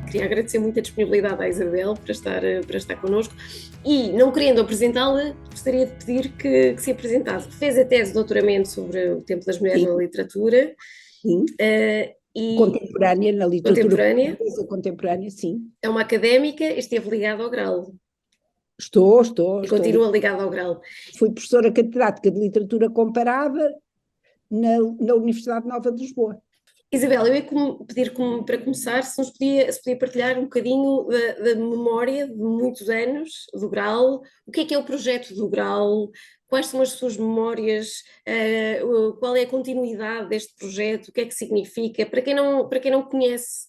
Queria agradecer muito a disponibilidade à Isabel para estar connosco e, não querendo apresentá-la, gostaria de pedir que se apresentasse. Fez a tese de doutoramento sobre o tempo das mulheres Sim, na literatura. sim. E Contemporânea, na literatura contemporânea, portuguesa contemporânea, sim. é uma académica, esteve ligada ao Grau e Estou continua ligada. ligada ao Grau. Fui professora catedrática de literatura comparada na Universidade Nova de Lisboa. Isabel, eu ia pedir para começar se podia partilhar um bocadinho da memória de muitos anos do Grau, o que é o projeto do Grau, quais são as suas memórias, qual é a continuidade deste projeto, o que é que significa, para quem não conhece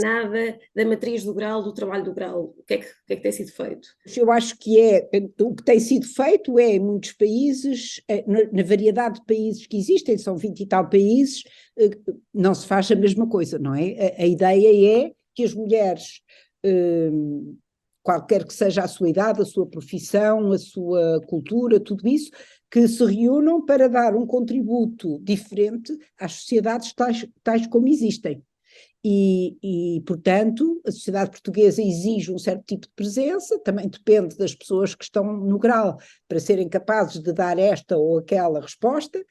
nada da matriz do Grau, do trabalho do Grau, o que é que tem sido feito? Eu acho que o que tem sido feito em muitos países, na variedade de países que existem, são 20 e tal países, não se faz a mesma coisa, não é? A ideia é que as mulheres, qualquer que seja a sua idade, a sua profissão, a sua cultura, tudo isso, que se reúnam para dar um contributo diferente às sociedades tais como existem. Portanto, a sociedade portuguesa exige um certo tipo de presença, também depende das pessoas que estão no grau para serem capazes de dar esta ou aquela resposta,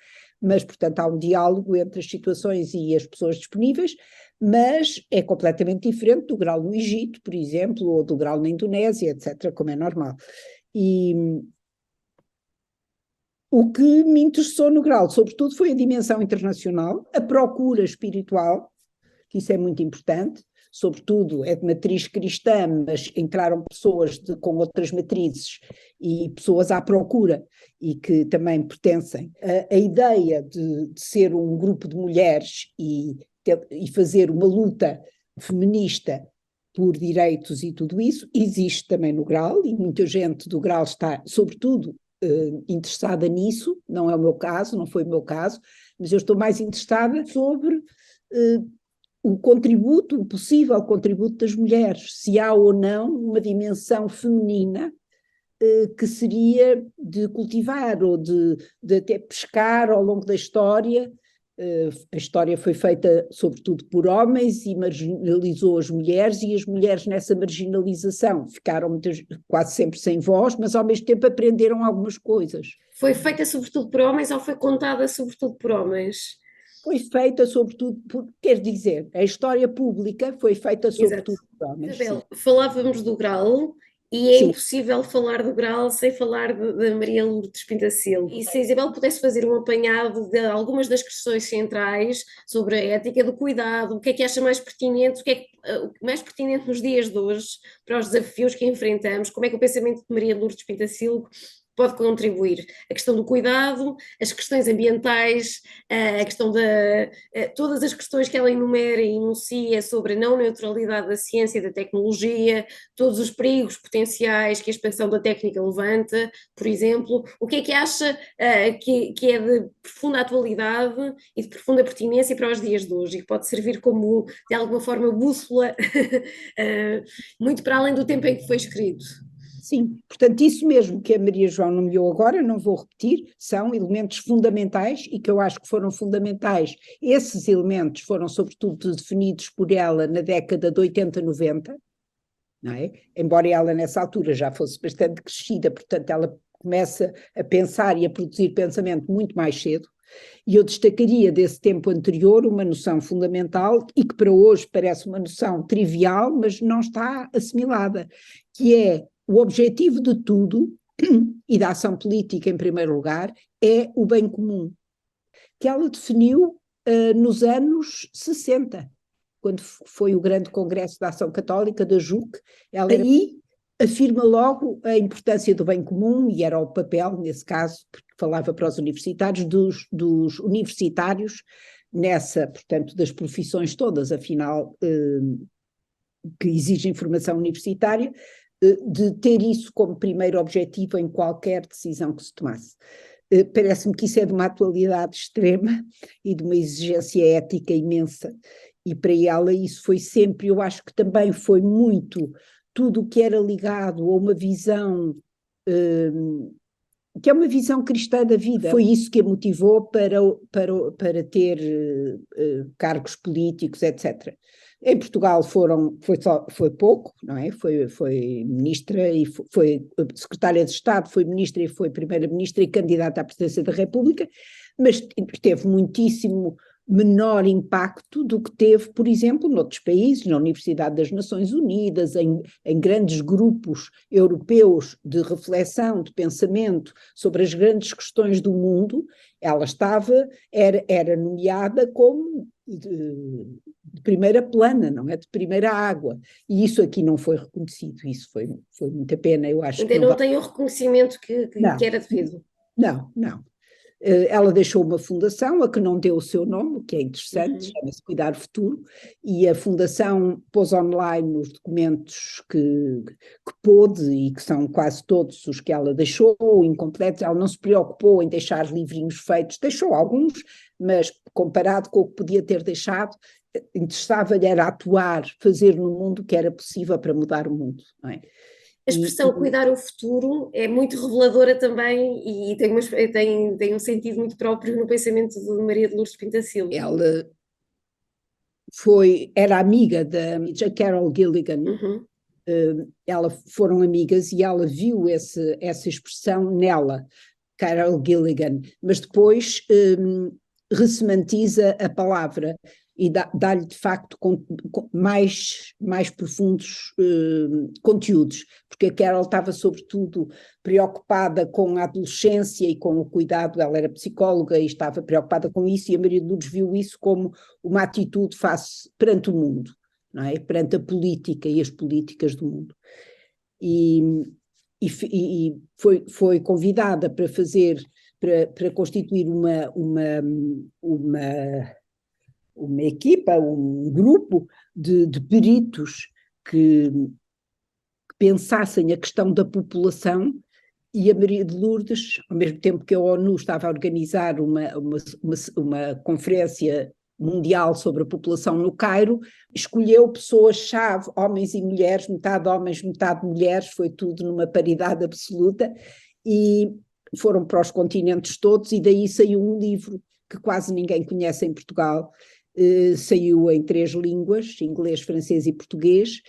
mas, portanto, há um diálogo entre as situações e as pessoas disponíveis, mas é completamente diferente do grau no Egito, por exemplo, ou do grau na Indonésia, etc., como é normal. E o que me interessou no grau, sobretudo, foi a dimensão internacional, a procura espiritual, que isso é muito importante, sobretudo é de matriz cristã, mas entraram pessoas com outras matrizes e pessoas à procura e que também pertencem. A ideia de ser um grupo de mulheres e fazer uma luta feminista por direitos e tudo isso, existe também no Grau, e muita gente do Grau está, sobretudo, interessada nisso, não é o meu caso, não foi o meu caso, mas eu estou mais interessada sobre o contributo, o possível contributo das mulheres, se há ou não uma dimensão feminina que seria de cultivar ou de até pescar ao longo da história. A história foi feita sobretudo por homens e marginalizou as mulheres, e as mulheres nessa marginalização ficaram quase sempre sem voz, mas ao mesmo tempo aprenderam algumas coisas. Foi feita sobretudo por homens ou foi contada sobretudo por homens? Foi feita sobretudo quer dizer, a história pública foi feita Exato. sobretudo por homens, sim. Isabel, falávamos do Grau e é Sim. impossível falar do Grau sem falar de Maria Lourdes Pintacil. E se a Isabel pudesse fazer um apanhado de algumas das questões centrais sobre a ética do cuidado, o que acha mais pertinente, o que é mais pertinente nos dias de hoje para os desafios que enfrentamos, como é que o pensamento de Maria Lourdes Pintacil pode contribuir. A questão do cuidado, as questões ambientais, a questão todas as questões que ela enumera e enuncia sobre a não neutralidade da ciência e da tecnologia, todos os perigos potenciais que a expansão da técnica levanta, por exemplo, o que acha que é de profunda atualidade e de profunda pertinência para os dias de hoje e que pode servir como, de alguma forma, bússola muito para além do tempo em que foi escrito. Sim, portanto, isso mesmo que a Maria João nomeou agora, não vou repetir, são elementos fundamentais e que eu acho que foram fundamentais. Esses elementos foram, sobretudo, definidos por ela na década de 80, 90, não é? Embora ela, nessa altura, já fosse bastante crescida, portanto, ela começa a pensar e a produzir pensamento muito mais cedo. E eu destacaria desse tempo anterior uma noção fundamental e que para hoje parece uma noção trivial, mas não está assimilada, que é o objetivo de tudo, e da ação política em primeiro lugar, é o bem comum, que ela definiu nos anos 60, quando foi o grande Congresso da Ação Católica da JUC. Ela aí afirma logo a importância do bem comum, e era o papel, nesse caso, porque falava para os universitários, dos universitários, portanto, das profissões todas, afinal, que exigem formação universitária, de ter isso como primeiro objetivo em qualquer decisão que se tomasse. Parece-me que isso é de uma atualidade extrema e de uma exigência ética imensa, e para ela isso foi sempre, eu acho que também foi muito tudo o que era ligado a uma visão, que é uma visão cristã da vida. Foi isso que a motivou para ter cargos políticos, etc. Em Portugal foi pouco, não é? Foi ministra e foi secretária de Estado, foi ministra e foi primeira-ministra e candidata à presidência da República, mas teve muitíssimo menor impacto do que teve, por exemplo, noutros países, na Universidade das Nações Unidas, em grandes grupos europeus de reflexão, de pensamento sobre as grandes questões do mundo. Ela era nomeada como de primeira plana, não é? De primeira água. E isso aqui não foi reconhecido, isso foi muita pena, eu acho que Ainda não não tem o reconhecimento que não, era devido. não. Ela deixou uma fundação, a que não deu o seu nome, o que é interessante, chama-se Cuidar Futuro, e a fundação pôs online os documentos que pôde, e que são quase todos os que ela deixou, incompletos. Ela não se preocupou em deixar livrinhos feitos, deixou alguns, mas comparado com o que podia ter deixado, interessava-lhe era atuar, fazer no mundo o que era possível para mudar o mundo, não é? A expressão cuidar o futuro é muito reveladora também e tem um sentido muito próprio no pensamento de Maria de Lourdes Pintacilgo. Ela era amiga da Carol Gilligan, foram amigas e ela viu essa expressão nela, Carol Gilligan, mas depois ressemantiza a palavra e dá-lhe de facto mais profundos conteúdos, porque a Carol estava sobretudo preocupada com a adolescência e com o cuidado, ela era psicóloga e estava preocupada com isso, e a Maria de Lourdes viu isso como uma atitude perante o mundo, não é? Perante a política e as políticas do mundo. E foi convidada para constituir uma equipa, um grupo de peritos que pensassem a questão da população, e a Maria de Lourdes, ao mesmo tempo que a ONU estava a organizar uma conferência mundial sobre a população no Cairo, escolheu pessoas-chave, homens e mulheres, metade homens, metade mulheres, foi tudo numa paridade absoluta, e foram para os continentes todos, e daí saiu um livro que quase ninguém conhece em Portugal, saiu em 3 línguas, inglês, francês e português,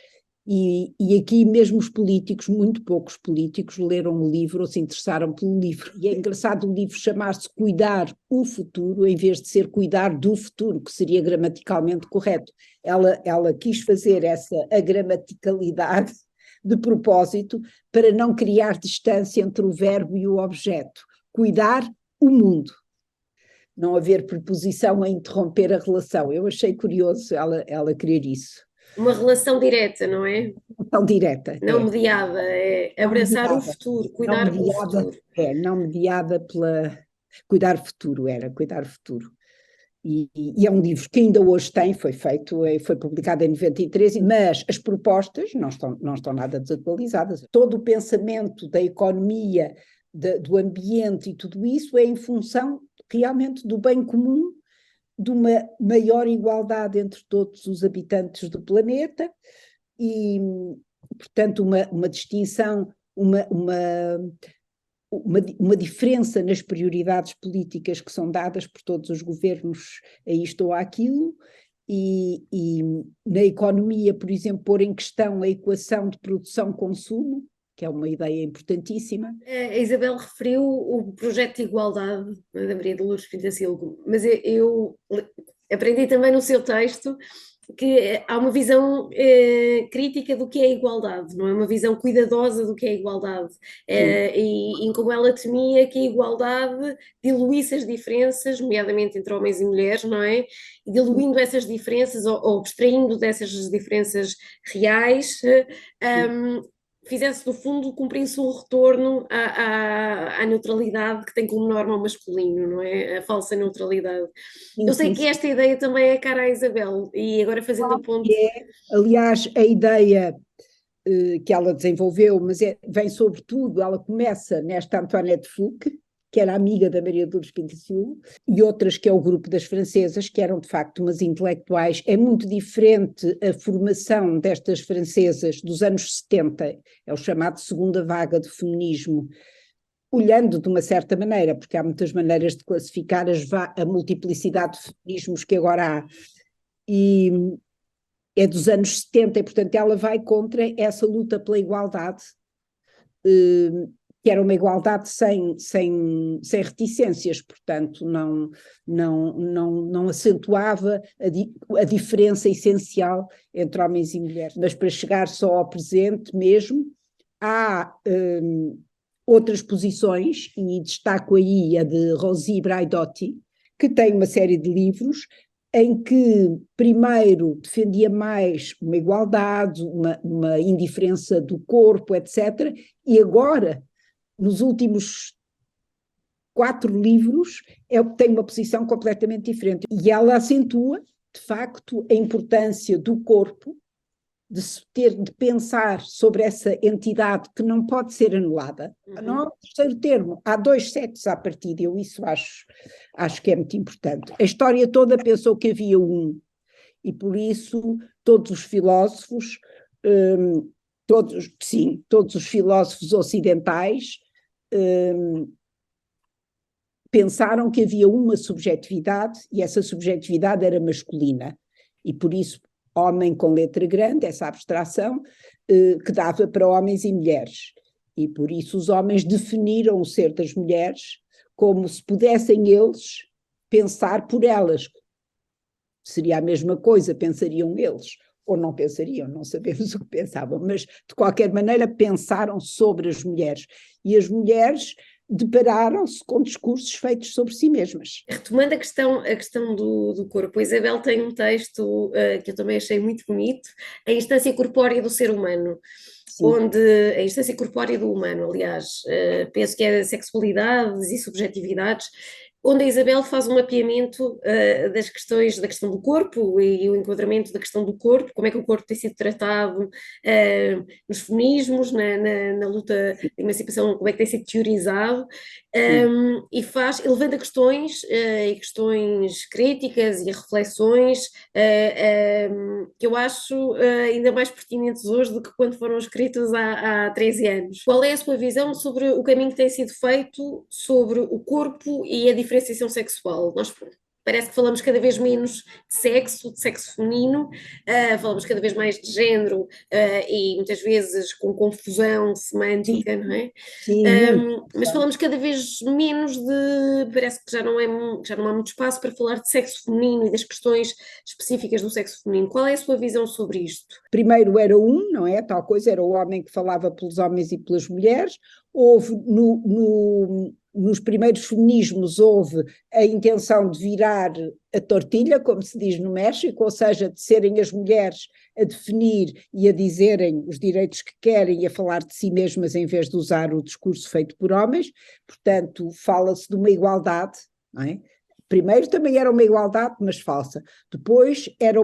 e aqui mesmo os políticos, muito poucos políticos, leram o livro ou se interessaram pelo livro. E é engraçado o livro chamar-se Cuidar o Futuro, em vez de ser Cuidar do Futuro, que seria gramaticalmente correto. Ela quis fazer essa agramaticalidade de propósito para não criar distância entre o verbo e o objeto. Cuidar o mundo. Não haver preposição a interromper a relação. Eu achei curioso ela querer isso. Uma relação direta, não é? Tão direta. Não mediada, é abraçar o futuro, cuidar o futuro. Não mediada pela... Cuidar o futuro, cuidar o futuro. E é um livro que ainda hoje foi publicado em 93, mas as propostas não estão nada desatualizadas. Todo o pensamento da economia, do ambiente e tudo isso é em função realmente do bem comum, de uma maior igualdade entre todos os habitantes do planeta e, portanto, uma distinção, uma diferença nas prioridades políticas que são dadas por todos os governos a isto ou àquilo, e na economia, por exemplo, pôr em questão a equação de produção-consumo, que é uma ideia importantíssima. A Isabel referiu o projeto de igualdade da Maria de Lourdes Pintacilgo, mas eu aprendi também no seu texto que há uma visão crítica do que é igualdade, não é? Uma visão cuidadosa do que é igualdade, e como ela temia que a igualdade diluísse as diferenças, nomeadamente entre homens e mulheres, não é? E diluindo essas diferenças ou abstraindo dessas diferenças reais, fizesse, no fundo, cumprir-se um retorno à neutralidade que tem como norma o masculino, não é? A falsa neutralidade. Eu sei que esta ideia também é cara à Isabel, e agora fazendo a ponte... Aliás, a ideia que ela desenvolveu, mas vem sobretudo, ela começa nesta Antoinette Fouque, que era amiga da Maria de Lourdes Pintacilgo, e outras que é o grupo das francesas, que eram de facto umas intelectuais. É muito diferente a formação destas francesas dos anos 70, é o chamado segunda vaga do feminismo, olhando de uma certa maneira, porque há muitas maneiras de classificar a multiplicidade de feminismos que agora há, é dos anos 70 e, portanto, ela vai contra essa luta pela igualdade, que era uma igualdade sem reticências, portanto, não acentuava a diferença essencial entre homens e mulheres. Mas para chegar só ao presente mesmo, há outras posições, e destaco aí a de Rosi Braidotti, que tem uma série de livros em que primeiro defendia mais uma igualdade, uma indiferença do corpo, etc., e agora, nos últimos 4 livros, tem uma posição completamente diferente. E ela acentua, de facto, a importância do corpo, de pensar sobre essa entidade que não pode ser anulada. Não há um terceiro termo, há 2 sexos à partida, eu isso acho que é muito importante. A história toda pensou que havia um, e por isso todos os filósofos, todos os filósofos ocidentais pensaram que havia uma subjetividade, e essa subjetividade era masculina, e por isso homem com letra grande, essa abstração, que dava para homens e mulheres. E por isso os homens definiram o ser das mulheres como se pudessem eles pensar por elas. Seria a mesma coisa, pensariam eles, ou não pensariam, não sabemos o que pensavam, mas de qualquer maneira pensaram sobre as mulheres. E as mulheres depararam-se com discursos feitos sobre si mesmas. Retomando a questão do corpo, a Isabel tem um texto que eu também achei muito bonito, A Instância Corpórea do Ser Humano, sim, onde a instância corpórea do humano, aliás, penso que é sexualidades e subjetividades, onde a Isabel faz um mapeamento das questões, da questão do corpo e o enquadramento da questão do corpo, como é que o corpo tem sido tratado nos feminismos, na luta de emancipação, como é que tem sido teorizado, e levanta questões e questões críticas e reflexões que eu acho ainda mais pertinentes hoje do que quando foram escritas há 13 anos. Qual é a sua visão sobre o caminho que tem sido feito sobre o corpo e a diferenciação sexual? Nós parece que falamos cada vez menos de sexo feminino, falamos cada vez mais de género e muitas vezes com confusão semântica, não é? Sim, mas falamos cada vez menos parece que já não há muito espaço para falar de sexo feminino e das questões específicas do sexo feminino. Qual é a sua visão sobre isto? Primeiro era não é? Tal coisa, era o homem que falava pelos homens e pelas mulheres. Houve nos primeiros feminismos houve a intenção de virar a tortilha, como se diz no México, ou seja, de serem as mulheres a definir e a dizerem os direitos que querem e a falar de si mesmas em vez de usar o discurso feito por homens. Portanto, fala-se de uma igualdade, não é? Primeiro também era uma igualdade, mas falsa. Depois era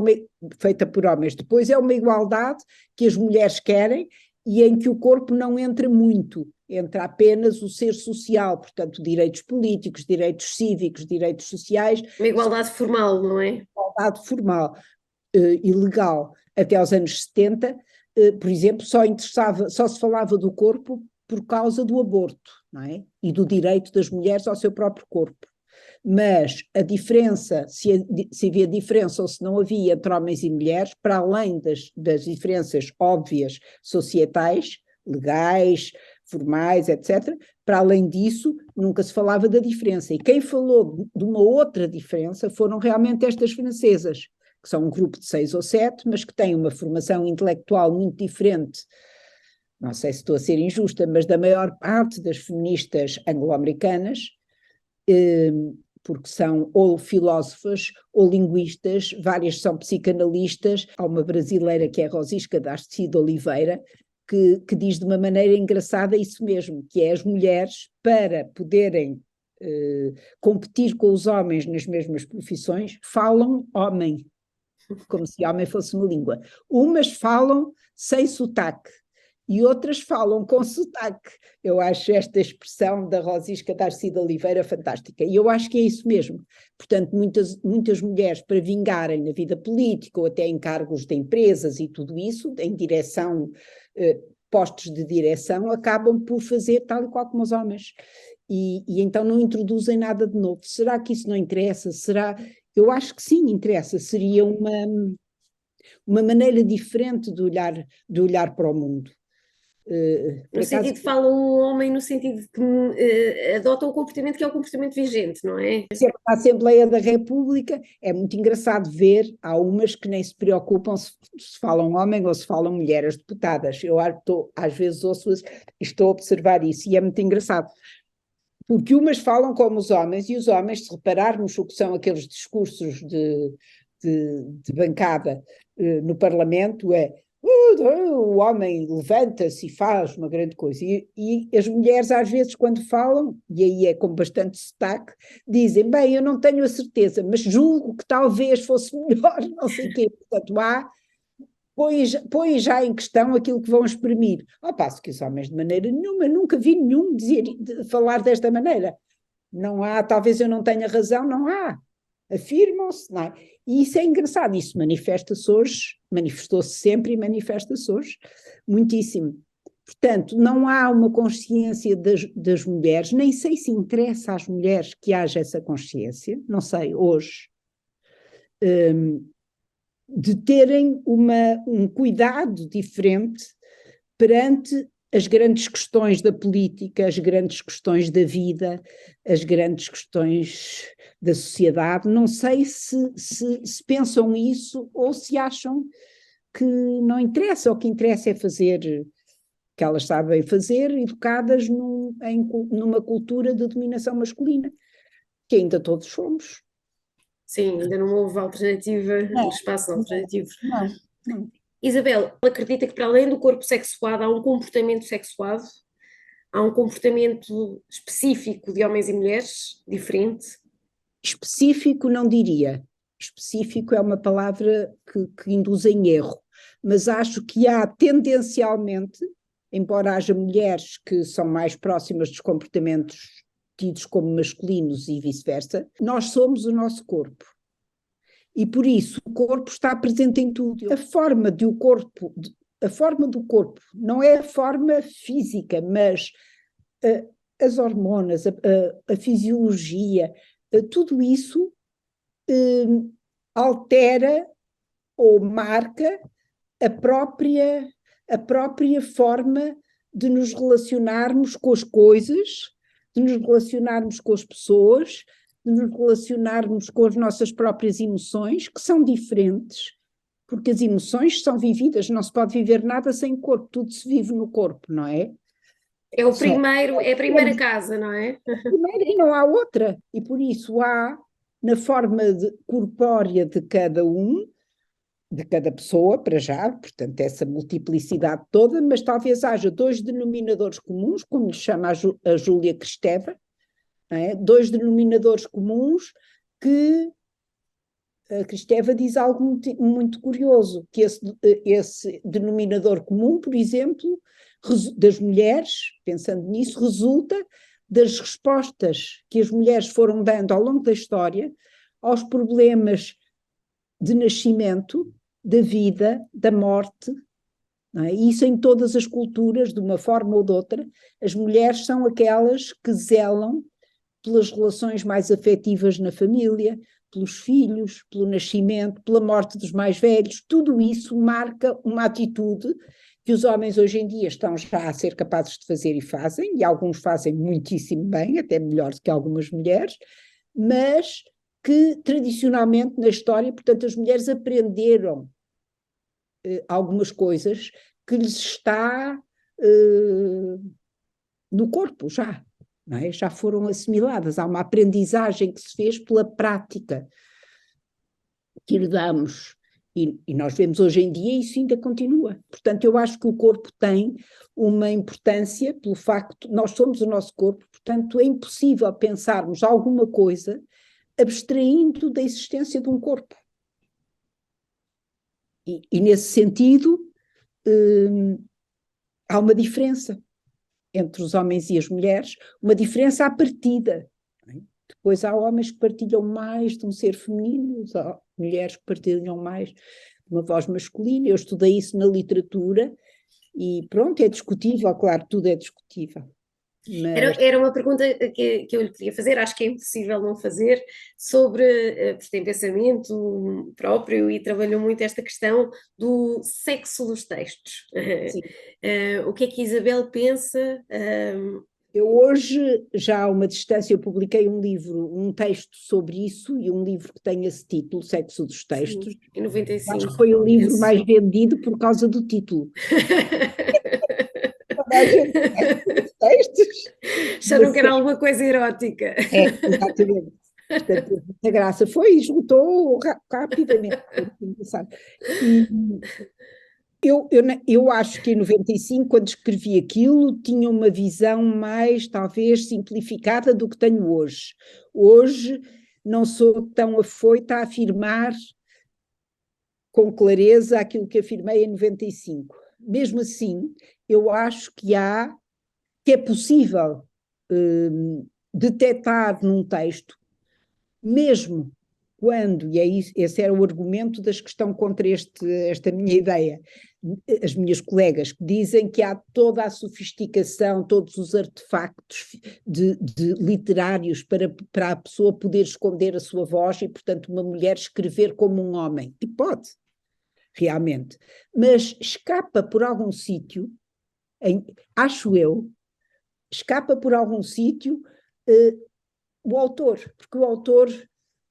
feita por homens. Depois é uma igualdade que as mulheres querem e em que o corpo não entra muito. Entra apenas o ser social, portanto, direitos políticos, direitos cívicos, direitos sociais. Uma igualdade formal, não é? Igualdade formal e legal. Até aos anos 70, por exemplo, só se falava do corpo por causa do aborto, não é? E do direito das mulheres ao seu próprio corpo. Mas a diferença, se havia diferença ou se não havia entre homens e mulheres, para além das diferenças óbvias societais, legais, formais, etc., para além disso, nunca se falava da diferença. E quem falou de uma outra diferença foram realmente estas francesas, que são um grupo de 6 ou 7, mas que têm uma formação intelectual muito diferente, não sei se estou a ser injusta, mas da maior parte das feministas anglo-americanas, porque são ou filósofas ou linguistas, várias são psicanalistas. Há uma brasileira que é Rosisca de Oliveira, que diz de uma maneira engraçada isso mesmo, que é as mulheres, para poderem competir com os homens nas mesmas profissões, falam homem, como se homem fosse uma língua. Umas falam sem sotaque, e outras falam com sotaque. Eu acho esta expressão da Rosisca de Oliveira fantástica, e eu acho que é isso mesmo. Portanto, muitas mulheres, para vingarem na vida política ou até em cargos de empresas e tudo isso, em direção, postos de direção, acabam por fazer tal e qual como os homens. E então não introduzem nada de novo. Será que isso não interessa? Eu acho que sim, interessa. Seria uma maneira diferente de olhar para o mundo. No sentido de fala um homem, no sentido de que adota um comportamento que é o comportamento vigente, não é? Na Assembleia da República é muito engraçado ver, há umas que nem se preocupam se falam homem ou se falam mulher, as deputadas. Eu às vezes ouço-as e estou a observar isso, e é muito engraçado. Porque umas falam como os homens, e os homens, se repararmos o que são aqueles discursos de bancada no Parlamento, o homem levanta-se e faz uma grande coisa. E as mulheres, às vezes, quando falam, e aí é com bastante sotaque, dizem, bem, eu não tenho a certeza, mas julgo que talvez fosse melhor, não sei o quê. Portanto, põe já em questão aquilo que vão exprimir. Ao passo que os homens, de maneira nenhuma, nunca vi nenhum falar desta maneira. Não há, talvez eu não tenha razão, não há. Afirmam-se, não é? E isso é engraçado, isso manifesta-se hoje, manifestou-se sempre e manifesta-se hoje muitíssimo. Portanto, não há uma consciência das mulheres, nem sei se interessa às mulheres que haja essa consciência, não sei, hoje, de terem um cuidado diferente perante as grandes questões da política, as grandes questões da vida, as grandes questões da sociedade. Não sei se pensam isso ou se acham que não interessa, o que interessa é fazer que elas sabem fazer, educadas numa cultura de dominação masculina, que ainda todos somos. Sim, ainda não houve alternativa, Não, espaço alternativo. não. Isabel, acredita que para além do corpo sexuado há um comportamento sexuado? Há um comportamento específico de homens e mulheres diferente? Específico não diria. Específico é uma palavra que induz em erro, mas acho que há tendencialmente, embora haja mulheres que são mais próximas dos comportamentos tidos como masculinos e vice-versa, nós somos o nosso corpo. E por isso o corpo está presente em tudo. A forma do corpo não é a forma física, mas as hormonas, a fisiologia, tudo isso altera ou marca a própria forma de nos relacionarmos com as coisas, de nos relacionarmos com as pessoas, de nos relacionarmos com as nossas próprias emoções, que são diferentes, porque as emoções são vividas, não se pode viver nada sem corpo, tudo se vive no corpo, não é? É a primeira casa, não é? Primeiro, e não há outra, e por isso há, na forma corpórea de cada de cada pessoa, para já, portanto, essa multiplicidade toda, mas talvez haja dois denominadores comuns, como lhe chama a Júlia Kristeva, é? Dois denominadores comuns que a Kristeva diz algo muito, muito curioso, que esse denominador comum, por exemplo, das mulheres, pensando nisso, resulta das respostas que as mulheres foram dando ao longo da história aos problemas de nascimento, da vida, da morte, não é? E isso em todas as culturas, de uma forma ou de outra, as mulheres são aquelas que zelam pelas relações mais afetivas na família, pelos filhos, pelo nascimento, pela morte dos mais velhos. Tudo isso marca uma atitude que os homens hoje em dia estão já a ser capazes de fazer e fazem, e alguns fazem muitíssimo bem, até melhor do que algumas mulheres, mas que tradicionalmente na história, portanto, as mulheres aprenderam algumas coisas que lhes está no corpo já. Não é? Já foram assimiladas, há uma aprendizagem que se fez pela prática que herdamos, e nós vemos hoje em dia isso ainda continua. Portanto, eu acho que o corpo tem uma importância pelo facto, nós somos o nosso corpo, portanto é impossível pensarmos alguma coisa abstraindo da existência de um corpo. E nesse sentido, há uma diferença entre os homens e as mulheres, uma diferença à partida. Depois há homens que partilham mais de um ser feminino, há mulheres que partilham mais de uma voz masculina. Eu estudei isso na literatura e pronto, é discutível, claro, tudo é discutível. mas Era uma pergunta que eu lhe queria fazer, acho que é impossível não fazer, sobre, porque tem pensamento próprio e trabalhou muito esta questão do sexo dos textos. sim. O que é que Isabel pensa? Eu hoje, já a uma distância, eu publiquei um livro, um texto sobre isso, e um livro que tem esse título, Sexo dos Sim, Textos. em Acho 95, que foi o livro penso. mais vendido por causa do título. Toda a gente conhece os textos. Acharam que era alguma coisa erótica. Exatamente. Portanto, teve muita graça. Foi e esgotou rapidamente. Foi engraçado. E eu acho que em 95, quando escrevi aquilo, tinha uma visão mais, talvez, simplificada do que tenho hoje. Hoje não sou tão afoita a afirmar com clareza aquilo que afirmei em 95. Mesmo assim, eu acho que é possível detectar num texto, mesmo quando, e é isso, esse era o argumento das que estão contra esta minha ideia, as minhas colegas, que dizem que há toda a sofisticação, todos os artefactos de literários para a pessoa poder esconder a sua voz e, portanto, uma mulher escrever como um homem. E pode, realmente. Mas escapa por algum sítio, acho eu, escapa por algum sítio o autor, porque o autor,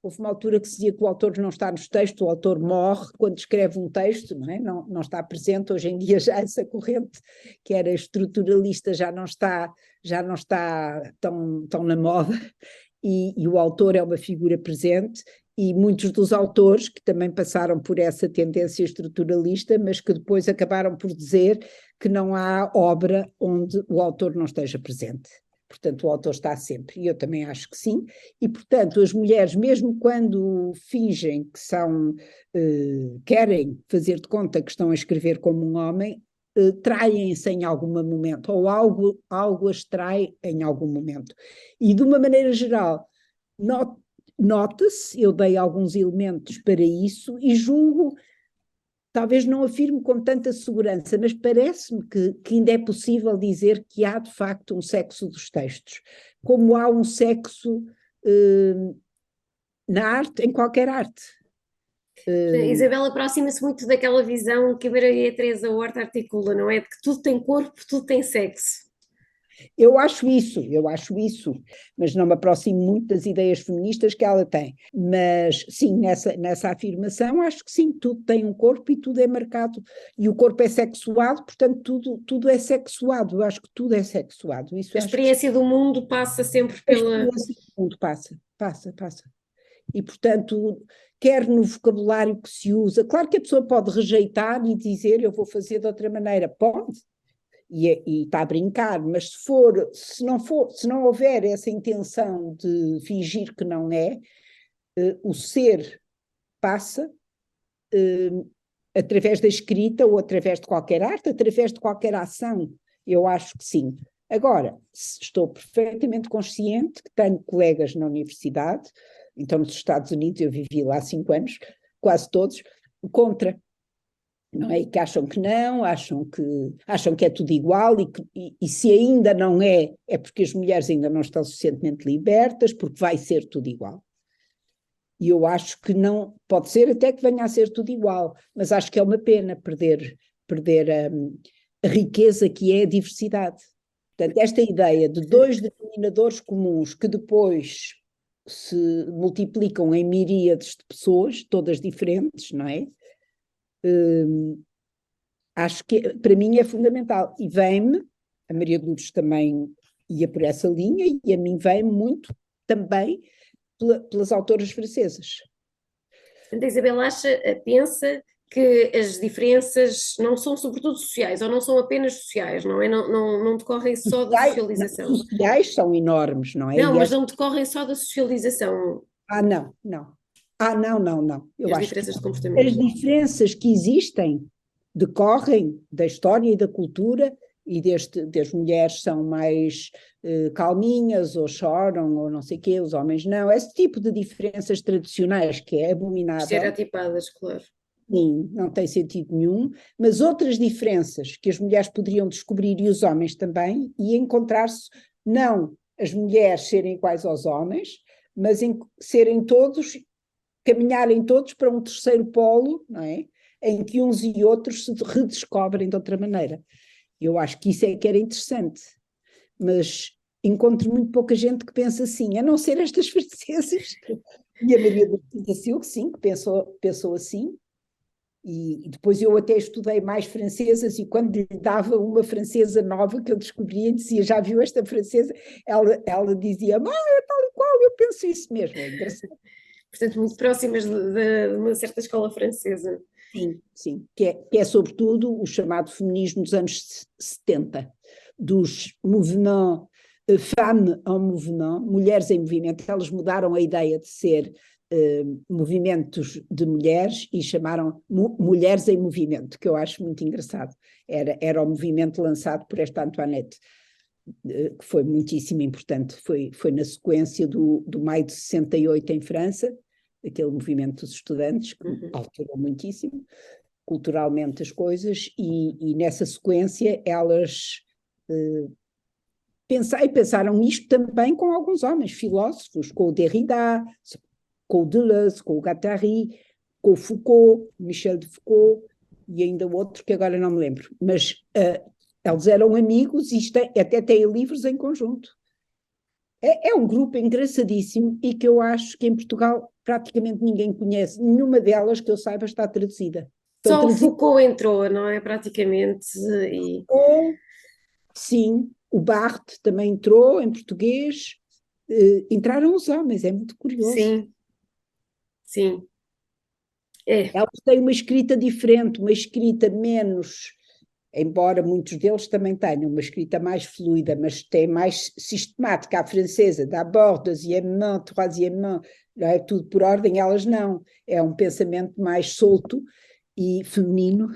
houve uma altura que se dizia que o autor não está nos textos, o autor morre quando escreve um texto, não é? Não está presente, hoje em dia já essa corrente que era estruturalista já não está tão na moda, e o autor é uma figura presente, e muitos dos autores que também passaram por essa tendência estruturalista, mas que depois acabaram por dizer que não há obra onde o autor não esteja presente. Portanto, o autor está sempre, e eu também acho que sim, e portanto as mulheres, mesmo quando fingem que querem fazer de conta que estão a escrever como um homem, traem-se em algum momento, ou algo as trai em algum momento. E de uma maneira geral, nota-se, eu dei alguns elementos para isso, e julgo, talvez não afirmo com tanta segurança, mas parece-me que ainda é possível dizer que há de facto um sexo dos textos, como há um sexo na arte, em qualquer arte. Isabel aproxima-se muito daquela visão que a Maria Teresa Horta articula, não é? De que tudo tem corpo, tudo tem sexo. Eu acho isso, mas não me aproximo muito das ideias feministas que ela tem. Mas sim, nessa afirmação, acho que sim, tudo tem um corpo e tudo é marcado. E o corpo é sexuado, portanto, tudo é sexuado. Eu acho que tudo é sexuado. Isso A acho que experiência do mundo passa sempre a pela. experiência do mundo passa. E, portanto, quer no vocabulário que se usa, claro que a pessoa pode rejeitar e dizer eu vou fazer de outra maneira, pode, e está a brincar, mas se não houver essa intenção de fingir que não é, o ser passa através da escrita ou através de qualquer arte, através de qualquer ação, eu acho que sim. Agora, estou perfeitamente consciente que tenho colegas na universidade, então nos Estados Unidos eu vivi lá há 5 anos, quase todos, contra, não é? E que acham que não, acham que é tudo igual e se ainda não é, é porque as mulheres ainda não estão suficientemente libertas, porque vai ser tudo igual. E eu acho que não, pode ser até que venha a ser tudo igual, mas acho que é uma pena perder a riqueza que é a diversidade. Portanto, esta ideia de dois denominadores comuns que depois se multiplicam em miríades de pessoas, todas diferentes, não é? Acho que para mim é fundamental. E vem-me, a Maria de Lourdes também ia por essa linha, e a mim vem-me muito também pelas autoras francesas. A Isabel pensa que as diferenças não são sobretudo sociais, ou não são apenas sociais, não é? Não decorrem só da socialização. Sociais são enormes, não é? Não, mas não decorrem só da socialização, Não. Não. Eu as acho que diferenças de as comportamento. diferenças que existem decorrem da história e da cultura, e das mulheres são mais calminhas, ou choram, ou não sei o quê, os homens não. Esse tipo de diferenças tradicionais que é abominável, Estereotipadas, claro. sim, não tem sentido nenhum, mas outras diferenças que as mulheres poderiam descobrir, e os homens também, e encontrar-se não as mulheres serem iguais aos homens, mas em serem todos, caminharem todos para um terceiro polo, não é? Em que uns e outros se redescobrem de outra maneira. Eu acho que isso é que era interessante, mas encontro muito pouca gente que pensa assim, a não ser estas francesas, e a Maria da Silva, sim, que pensou assim, e depois eu até estudei mais francesas, e quando lhe dava uma francesa nova que eu descobria, dizia, já viu esta francesa? Ela dizia, é tal e qual, eu penso isso mesmo, é engraçado. Portanto, muito próximas de uma certa escola francesa. Sim, sim, que é sobretudo o chamado feminismo dos anos 70, dos movimentos Femmes en Mouvement, mulheres em movimento. Elas mudaram a ideia de ser movimentos de mulheres e chamaram Mulheres em Movimento, que eu acho muito engraçado. Era o movimento lançado por esta Antoinette, que foi muitíssimo importante. Foi na sequência do maio de 68 em França, aquele movimento dos estudantes, que alterou muitíssimo culturalmente as coisas, e nessa sequência elas pensaram isto também com alguns homens filósofos, com o Derrida, com o Deleuze, com o Guattari, com o Foucault, Michel de Foucault, e ainda outro que agora não me lembro, mas eles eram amigos e até têm livros em conjunto. É um grupo engraçadíssimo e que eu acho que em Portugal praticamente ninguém conhece. Nenhuma delas que eu saiba está traduzida. Só o Foucault entrou, não é? Praticamente. Sim, o Barthes também entrou em português. Entraram os homens, é muito curioso. Sim, sim. Elas têm uma escrita diferente, uma escrita menos, embora muitos deles também tenham uma escrita mais fluida, mas tem mais sistemática, a francesa, d'abord, deuxièmement, troisièmement, é tudo por ordem, elas não. É um pensamento mais solto e feminino,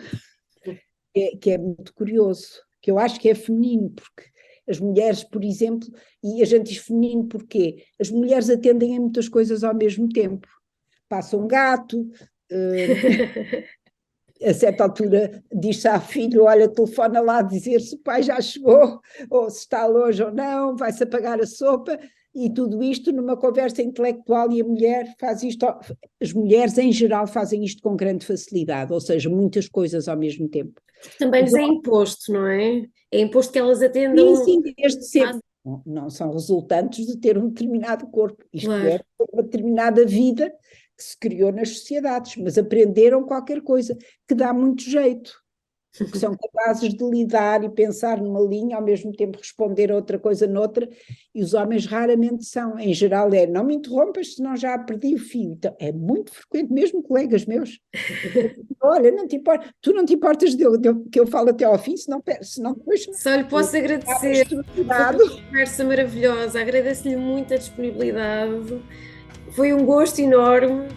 que é muito curioso, que eu acho que é feminino, porque as mulheres, por exemplo, e a gente diz feminino porquê? As mulheres atendem a muitas coisas ao mesmo tempo. Passa um gato, a certa altura diz-se à filha, olha, telefona lá a dizer se o pai já chegou, ou se está longe ou não, vai-se apagar a sopa, e tudo isto numa conversa intelectual, e a mulher faz isto, as mulheres em geral fazem isto com grande facilidade, ou seja, muitas coisas ao mesmo tempo. Também lhes é imposto, não é? É imposto que elas atendam... Sim, desde sempre. Não são resultantes de ter um determinado corpo, isto Claro. é uma determinada vida que se criou nas sociedades, mas aprenderam qualquer coisa que dá muito jeito, que são capazes de lidar e pensar numa linha, ao mesmo tempo responder a outra coisa noutra, e os homens raramente são. Em geral não me interrompas, senão já perdi o fio. Então, é muito frequente, mesmo colegas meus. Olha, não te importa, tu não te importas que eu falo até ao fim, senão depois... Só lhe posso agradecer. Foi uma conversa maravilhosa, agradeço-lhe muito a disponibilidade, foi um gosto enorme.